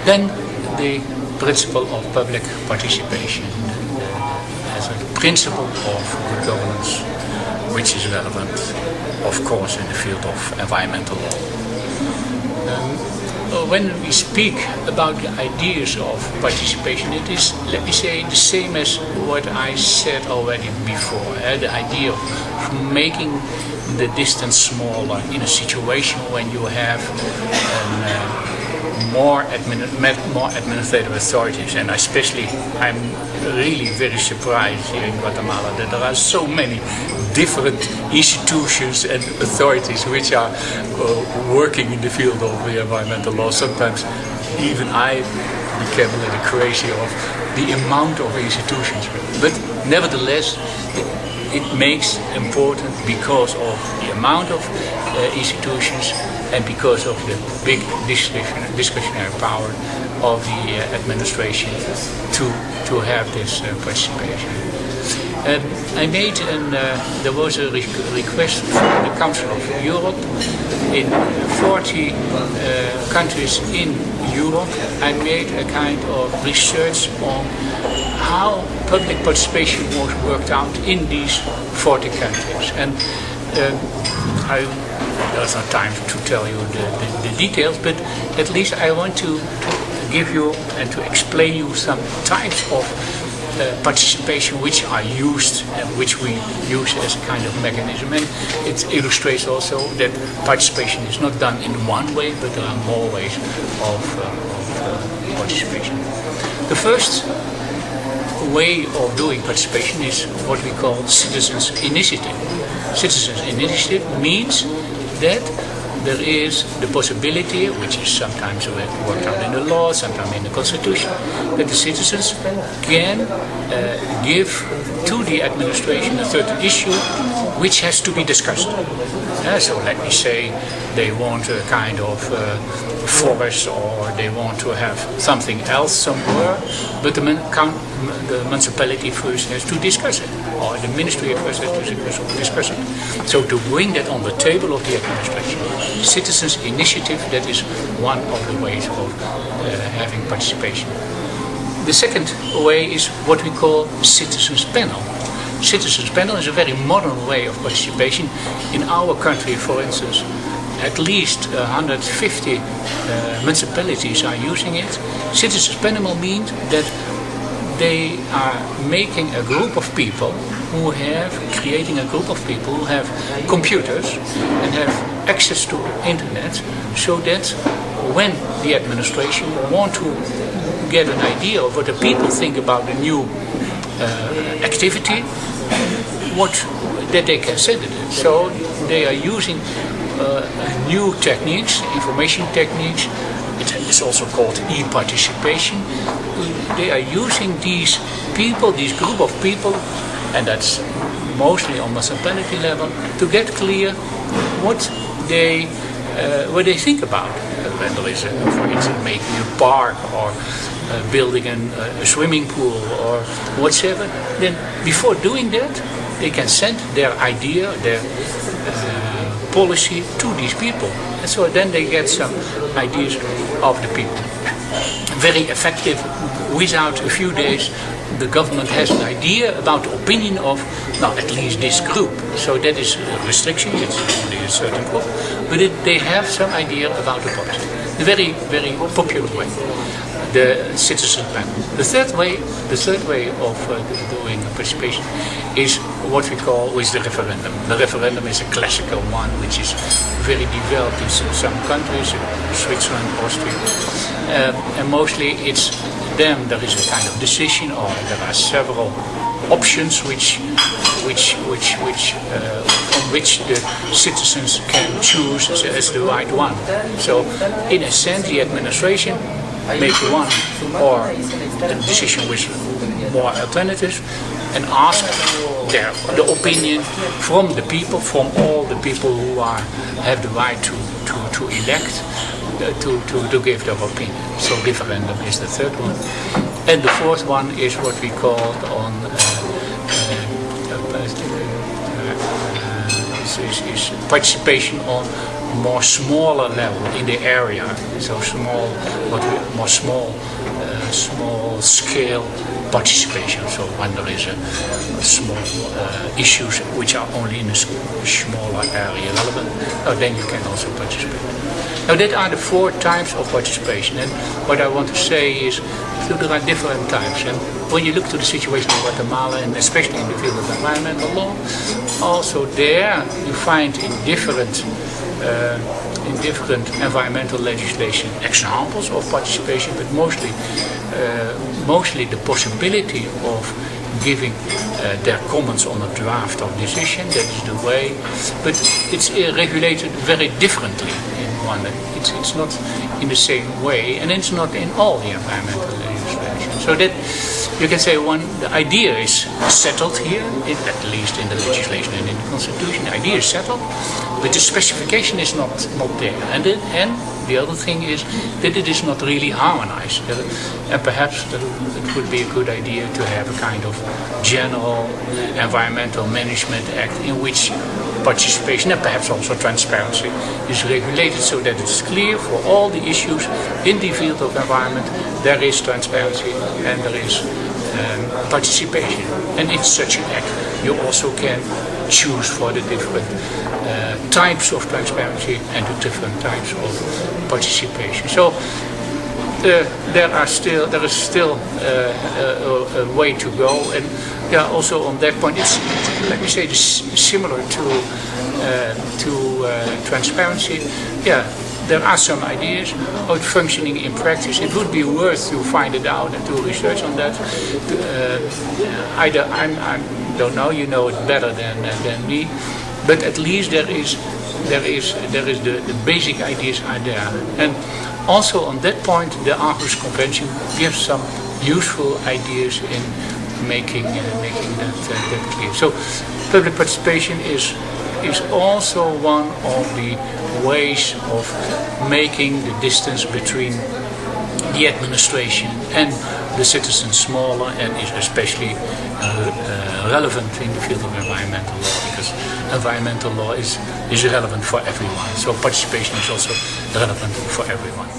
Then the principle of public participation as a principle of good governance, which is relevant, of course, in the field of environmental law. When we speak about the ideas of participation, it is, let me say, the same as what I said already before. The idea of making the distance smaller in a situation when you have more administrative authorities, and especially I'm really very surprised here in Guatemala that there are so many different institutions and authorities which are working in the field of the environmental law. Sometimes even I became a little crazy of the amount of institutions, but nevertheless it makes important because of the amount of institutions and because of the big discretionary power of the administration to have this participation. I made there was a request from the Council of Europe in 40 countries in Europe. I made a kind of research on how public participation was worked out in these 40 countries. And there's no time to tell you the details, but at least I want to give you and to explain you some types of participation which are used and which we use as a kind of mechanism. And it illustrates also that participation is not done in one way, but there are more ways of participation. The first way of doing participation is what we call citizens' initiative. Citizens' initiative means that there is the possibility, which is sometimes worked out in the law, sometimes in the constitution, that the citizens can give to the administration a certain issue which has to be discussed. So let me say they want a kind of forest, or they want to have something else somewhere, but the municipality first has to discuss it, or the ministry first has to discuss it. So to bring that on the table of the administration, citizens' initiative, that is one of the ways of having participation. The second way is what we call citizens' panel. Citizens' panel is a very modern way of participation. In our country, for instance, at least 150 municipalities are using it. Citizens' panel means that they are making a group of people creating a group of people who have computers and have access to internet, so that when the administration want to get an idea of what the people think about the new activity, that they can send it. So they are using new techniques, information techniques. It's also called e-participation. They are using these people, this group of people, and that's mostly on municipality level, to get clear what they think about. When there is, for instance, making a park or building a swimming pool or whatever, then before doing that, they can send their idea, their policy to these people. And so then they get some ideas of the people. Very effective. Without a few days, the government has an idea about the opinion of, at least this group. So that is a restriction, it's only a certain group, but they have some idea about the policy. A very, very popular way, the citizen panel. The third way of doing participation is what we call the referendum. The referendum is a classical one, which is very developed in some countries, Switzerland, Austria, and mostly it's then there is a kind of decision, or there are several options from which the citizens can choose as the right one. So in a sense, the administration makes one or a decision with more alternatives and ask the opinion from the people, from all the people who have the right to elect, to give their opinion. So referendum is the third one. And the fourth one is what we call is participation on more smaller level in the area, so small, more small scale participation. So when there is a small issues which are only in a smaller area relevant, then you can also participate. Now that are the 4 types of participation, and what I want to say is so there are different types. And when you look to the situation in Guatemala, and especially in the field of environmental law, also there you find in different environmental legislation examples of participation, but mostly the possibility of giving their comments on a draft of decision. That is the way, but it's regulated very differently in one. It's not in the same way, and it's not in all the environmental legislation. So that you can say the idea is settled here, at least in the legislation and in the constitution. The idea is settled, but the specification is not there. And the other thing is that it is not really harmonized. And perhaps it would be a good idea to have a kind of general environmental management act in which participation and perhaps also transparency is regulated, so that it's clear for all the issues in the field of environment there is transparency and there is participation. And in such an act you also can choose for the different types of transparency and the different types of participation. So there is still a way to go, and also on that point, it's, let me say, similar to transparency. There are some ideas how it's functioning in practice. It would be worth to find it out and to research on that. I don't know. You know it better than me, but at least there is the basic ideas are there. And also on that point, the Aarhus Convention gives some useful ideas in making that clear. So public participation is also one of the ways of making the distance between the administration and the citizens smaller, and is especially relevant in the field of environmental law, because environmental law is relevant for everyone. So participation is also relevant for everyone.